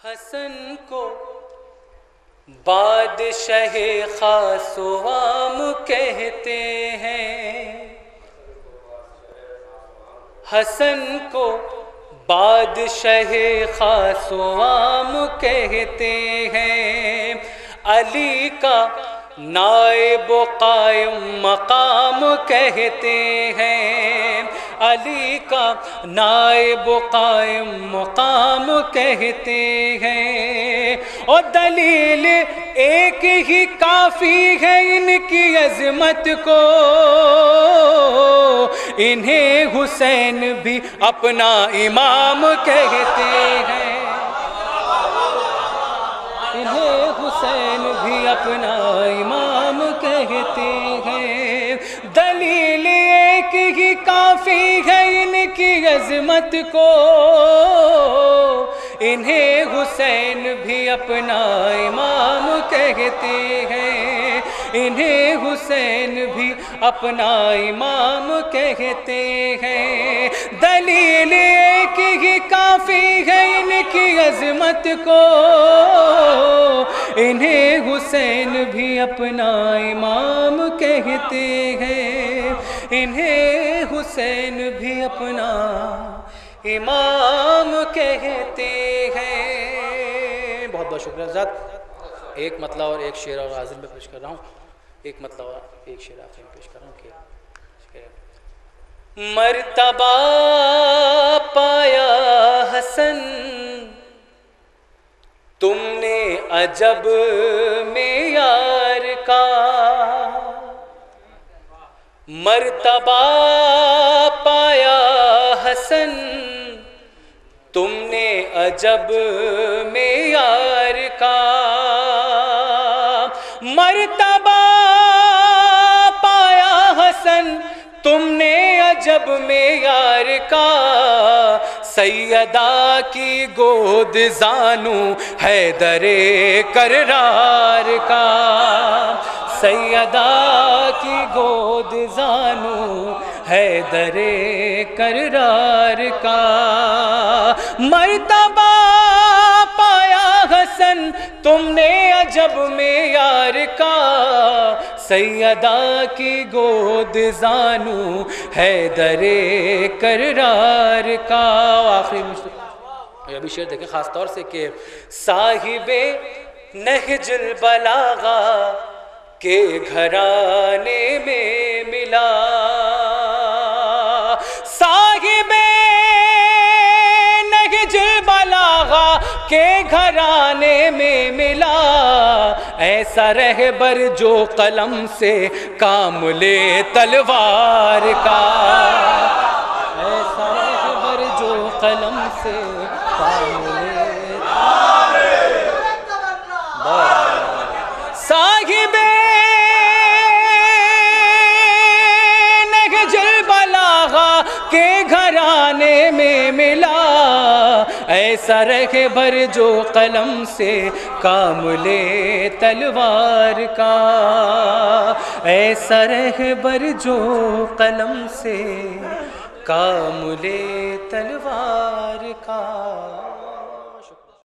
حسن کو بادشاہ خاص و عام کہتے ہیں، حسن کو بادشاہ خاص و عام کہتے ہیں، علی کا نائب و قائم مقام کہتے ہیں، علی کا نائب و قائم مقام کہتے ہیں، اور دلیل ایک ہی کافی ہے ان کی عظمت کو، انہیں حسین بھی اپنا امام کہتے ہیں، انہیں حسین بھی اپنا امام کہتے ہیں، دلیل ایک ہی کافی ہے ان کی عظمت کو، انہیں حسین بھی اپنا امام کہتے ہیں، انہیں حسین بھی اپنا امام کہتے ہیں، دلیل ایک ہی کافی ہے ان کی عظمت کو، انہیں حسین بھی اپنا امام کہتے ہیں، انہیں حسین بھی اپنا امام کہتے ہیں۔ بہت بہت شکریہ حضرات۔ ایک مطلع اور ایک شعر اور حاضر میں پیش کر رہا ہوں، ایک مطلع اور ایک شعر آخر میں پیش کر رہا ہوں کہ مرتبہ پایا حسن تم نے عجب معیار کا، مرتبہ پایا حسن تم نے عجب معیار کا، مرتبہ پایا حسن تم نے عجب معیار کا، سیدہ کی گود زانو حیدر کرار کا، سیدہ کی گود زانو حیدر کرار کا، مرتبہ پایا حسن تم نے عجب معیار کا، سیدہ کی گود زانو حیدر کرار کا۔ آخری یہ بھی شعر دیکھیں خاص طور سے کہ صاحب نہج البلاغہ کے گھرانے میں ملا، صاحب نہج البلاغہ کے گھرانے میں ملا، ایسا رہبر جو قلم سے کام لے تلوار کا، ایسا رہبر جو قلم سے کام لے صاحب نہج البلاغہ کے گھرانے میں ملا، ایسا رہبر جو قلم سے کام لے تلوار کا، ایسا رہبر جو قلم سے کام لے تلوار کا۔